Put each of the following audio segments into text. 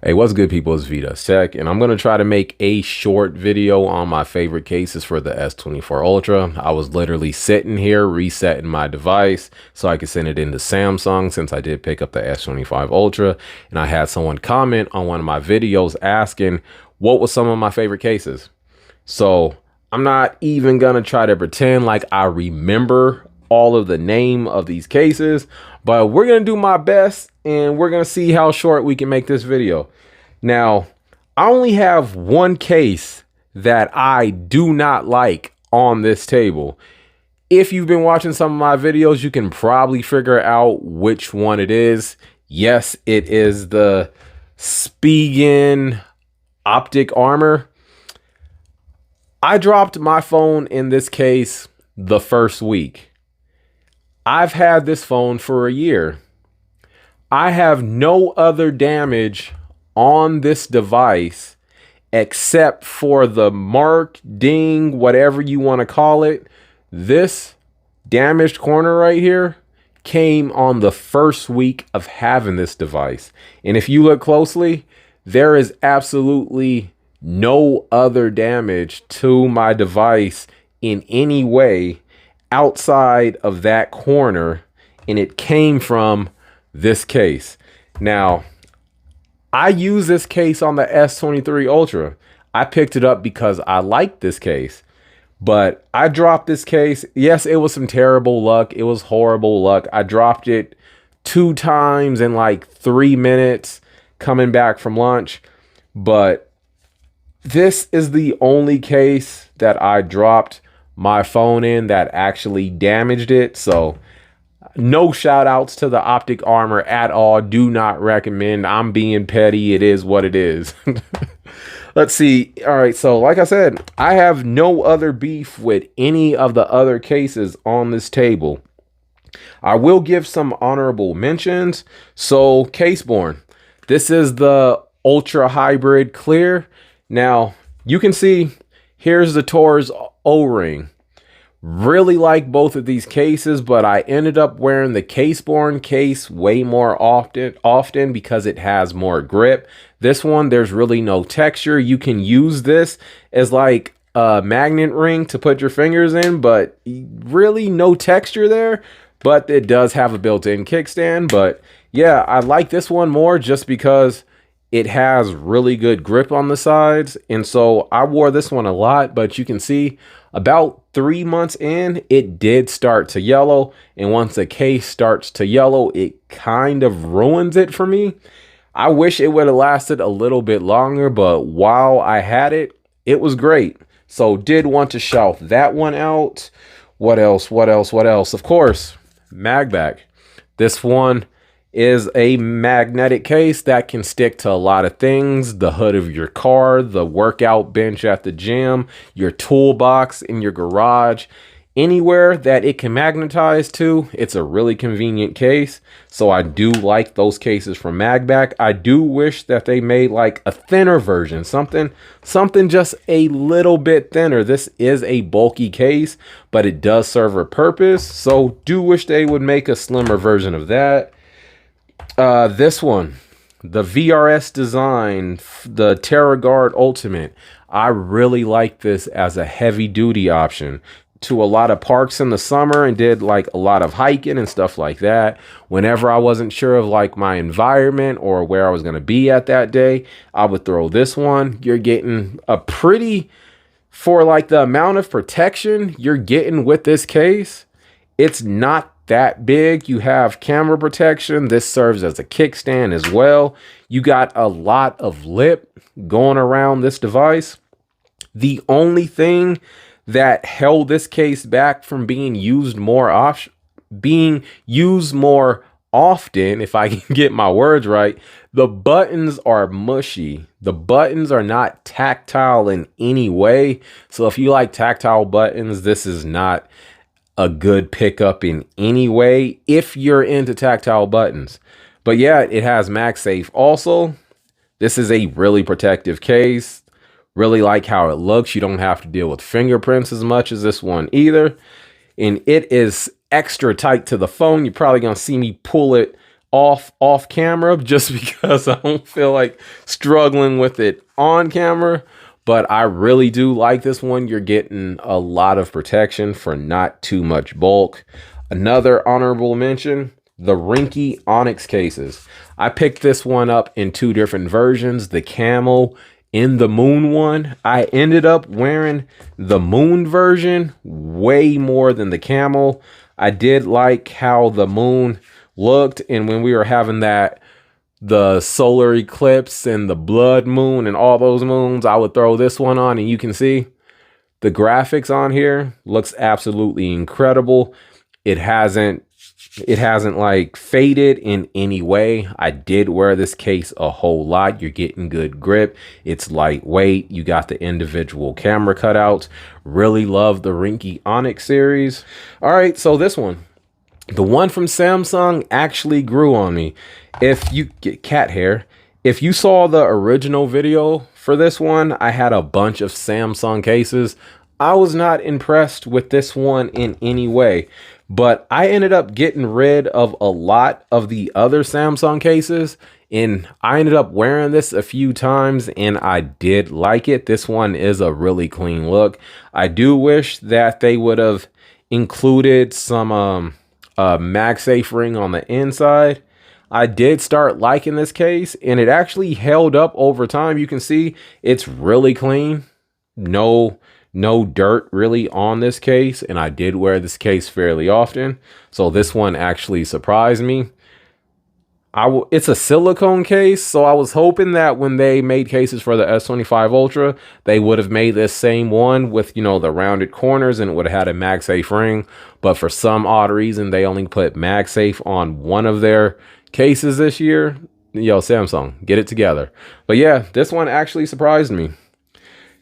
Hey, what's good, people? It's Vita Tech, and I'm going to try to make a short video on my favorite cases for the S24 Ultra. I was literally sitting here resetting my device so I could send it into Samsung since I did pick up the S25 Ultra, and I had someone comment on one of my videos asking what was some of my favorite cases. So I'm not even going to try to pretend like I remember all of the name of these cases, but we're going to do my best and we're going to see how short we can make this video. Now, I only have one case that I do not like on this table. If you've been watching some of my videos, you can probably figure out which one it is. Yes, it is the Spigen optic armor. I dropped my phone in this case the first week. I've had this phone for a year. I have no other damage on this device except for the mark, ding, whatever you want to call it. This damaged corner right here came on the first week of having this device. And if you look closely, there is absolutely no other damage to my device in any way outside of that corner, and it came from this case. Now, I use this case on the S23 Ultra. I picked it up because I like this case, but I dropped this case. Yes, it was some terrible luck. It was horrible luck. I dropped it 2 times in like 3 minutes coming back from lunch, but this is the only case that I dropped my phone in that actually damaged it. So no shout outs to the optic armor at all. Do not recommend. I'm being petty. It is what it is. Let's see. All right. So like I said, I have no other beef with any of the other cases on this table. I will give some honorable mentions. So Caseborn, this is the Ultra Hybrid Clear. Now you can see here's the Taurus O-ring. Really like both of these cases, but I ended up wearing the Caseborn case way more often because it has more grip. This one, there's really no texture. You can use this as like a magnet ring to put your fingers in, but really no texture there. But it does have a built-in kickstand. But yeah, I like this one more just because it has really good grip on the sides. And so I wore this one a lot, but you can see about 3 months in, it did start to yellow. And once the case starts to yellow, it kind of ruins it for me. I wish it would have lasted a little bit longer, but while I had it, it was great. So did want to shout that one out. What else? Of course, Magback. This one is a magnetic case that can stick to a lot of things: the hood of your car, the workout bench at the gym, your toolbox in your garage, anywhere that it can magnetize to. It's a really convenient case. So I do like those cases from Magback. I do wish that they made like a thinner version, something just a little bit thinner. This is a bulky case, but it does serve a purpose. So do wish they would make a slimmer version of that. This one, the VRS design, the TerraGuard Ultimate. I really like this as a heavy duty option to a lot of parks in the summer, and did like a lot of hiking and stuff like that. Whenever I wasn't sure of like my environment or where I was going to be at that day, I would throw this one. You're getting a pretty, for like the amount of protection you're getting with this case, it's not that big. You have camera protection. This serves as a kickstand as well. You got a lot of lip going around this device. The only thing that held this case back from being used more often, if I can get my words right, the buttons are mushy. The buttons are not tactile in any way. So if you like tactile buttons, this is not a good pickup in any way if you're into tactile buttons. But yeah, it has MagSafe also. This is a really protective case. Really like how it looks. You don't have to deal with fingerprints as much as this one either. And it is extra tight to the phone. You're probably going to see me pull it off camera just because I don't feel like struggling with it on camera. But I really do like this one. You're getting a lot of protection for not too much bulk. Another honorable mention, the Rinky Onyx cases. I picked this one up in two different versions, the camel in the moon one. I ended up wearing the moon version way more than the camel. I did like how the moon looked, and when we were having the solar eclipse and the blood moon and all those moons, I would throw this one on, and you can see the graphics on here looks absolutely incredible. It hasn't like faded in any way. I did wear this case a whole lot. You're getting good grip. It's lightweight. You got the individual camera cutouts. Really love the Rinky Onyx series. All right, so this one, the one from Samsung, actually grew on me. If you get cat hair, if you saw the original video for this one, I had a bunch of Samsung cases. I was not impressed with this one in any way, but I ended up getting rid of a lot of the other Samsung cases, and I ended up wearing this a few times, and I did like it. This one is a really clean look. I do wish that they would have included some MagSafe ring on the inside. I did start liking this case, and it actually held up over time. You can see it's really clean. No dirt really on this case, and I did wear this case fairly often, so this one actually surprised me. It's a silicone case, so I was hoping that when they made cases for the S25 Ultra, they would have made this same one with, you know, the rounded corners, and it would have had a MagSafe ring. But for some odd reason, they only put MagSafe on one of their cases this year. Yo, Samsung, get it together. But yeah, this one actually surprised me.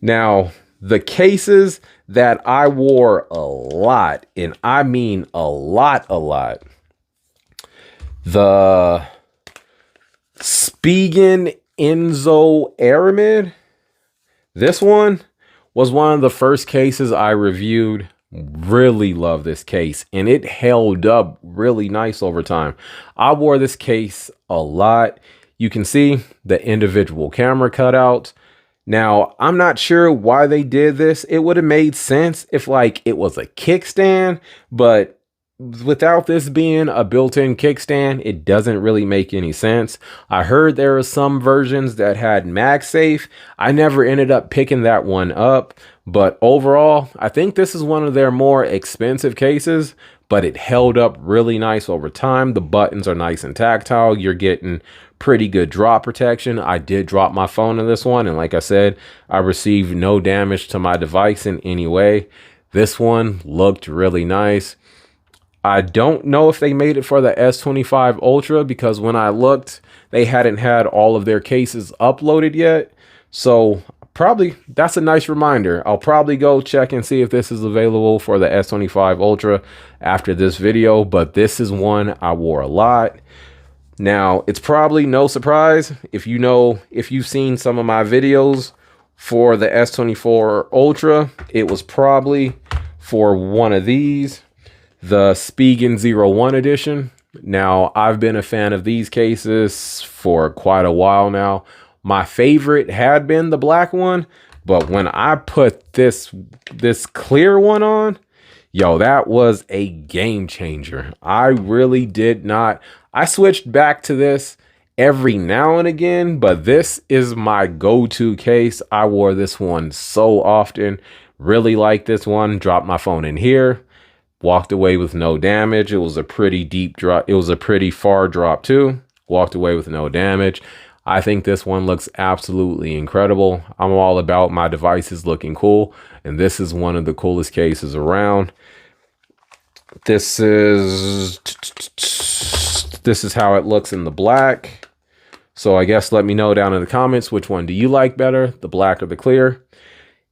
Now, the cases that I wore a lot, and I mean a lot, the Spigen Enzo Aramid. This one was one of the first cases I reviewed. Really love this case, and it held up really nice over time. I wore this case a lot. You can see the individual camera cutouts. Now, I'm not sure why they did this. It would have made sense if like it was a kickstand, but without this being a built-in kickstand, it doesn't really make any sense. I heard there are some versions that had MagSafe. I never ended up picking that one up, but overall, I think this is one of their more expensive cases, but it held up really nice over time. The buttons are nice and tactile. You're getting pretty good drop protection. I did drop my phone in this one, and like I said, I received no damage to my device in any way. This one looked really nice. I don't know if they made it for the S25 Ultra, because when I looked, they hadn't had all of their cases uploaded yet. So probably that's a nice reminder. I'll probably go check and see if this is available for the S25 Ultra after this video, but this is one I wore a lot. Now, it's probably no surprise if you've seen some of my videos for the S24 Ultra, it was probably for one of these, the Spigen 01 edition. Now, I've been a fan of these cases for quite a while now. My favorite had been the black one, but when I put this clear one on, yo, that was a game changer. I really did not. I switched back to this every now and again, but this is my go-to case. I wore this one so often. Really like this one. Dropped my phone in here. Walked away with no damage. It was a pretty deep drop. It was a pretty far drop too. Walked away with no damage. I think this one looks absolutely incredible. I'm all about my devices looking cool, and this is one of the coolest cases around. This is how it looks in the black. So I guess let me know down in the comments, which one do you like better, the black or the clear?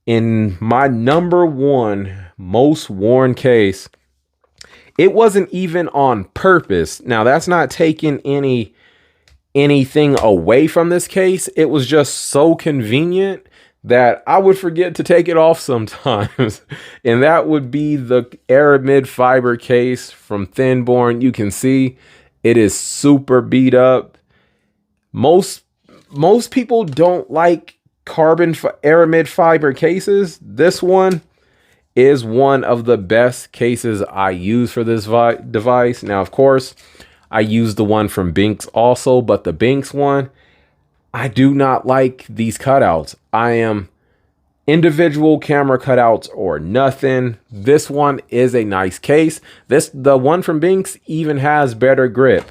In my number one most worn case, it wasn't even on purpose. Now, that's not taking anything away from this case. It was just so convenient that I would forget to take it off sometimes. And that would be the Aramid fiber case from Thinborn. You can see It is super beat up. Most people don't like carbon aramid fiber cases. This one is one of the best cases I use for this device. Now, of course, I use the one from Binks also, but the Binks one, I do not like these cutouts. I am individual camera cutouts or nothing. This one is a nice case. The one from Binks even has better grip,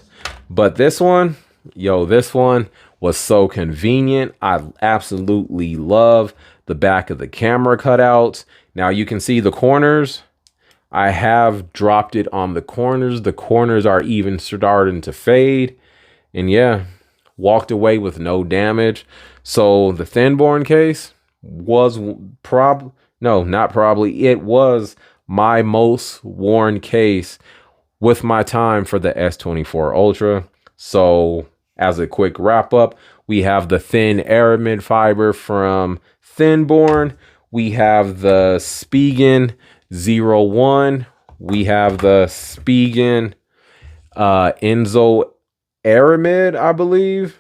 but this one, this one was so convenient. I absolutely love the back of the camera cutouts. Now you can see the corners. I have dropped it on the corners. The corners are even starting to fade. And yeah, walked away with no damage. So the Thinborn case was it was my most worn case with my time for the S24 Ultra. So as a quick wrap up, we have the thin aramid fiber from Thinborn. We have the Spigen 01. We have the Spigen Enzo aramid, I believe.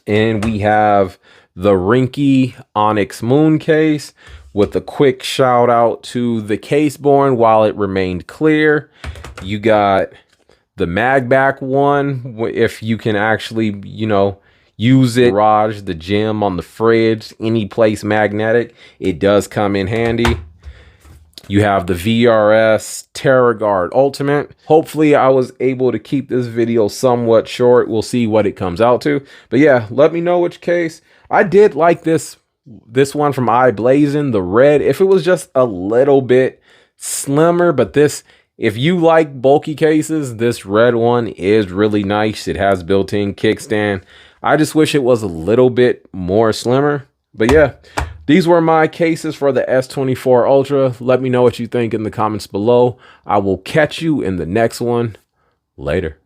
And we have the Rinky Onyx Moon case, with a quick shout out to the Caseborn while it remained clear. You got the Magback one, if you can actually, use it, garage, the gym, on the fridge, any place magnetic, it does come in handy. You have the VRS TerraGuard Ultimate. Hopefully I was able to keep this video somewhat short. We'll see what it comes out to. But yeah, let me know which case. I did like this one from iBlazin, the red. If it was just a little bit slimmer, but this, if you like bulky cases, this red one is really nice. It has built-in kickstand. I just wish it was a little bit more slimmer. But yeah, these were my cases for the S24 Ultra. Let me know what you think in the comments below. I will catch you in the next one. Later.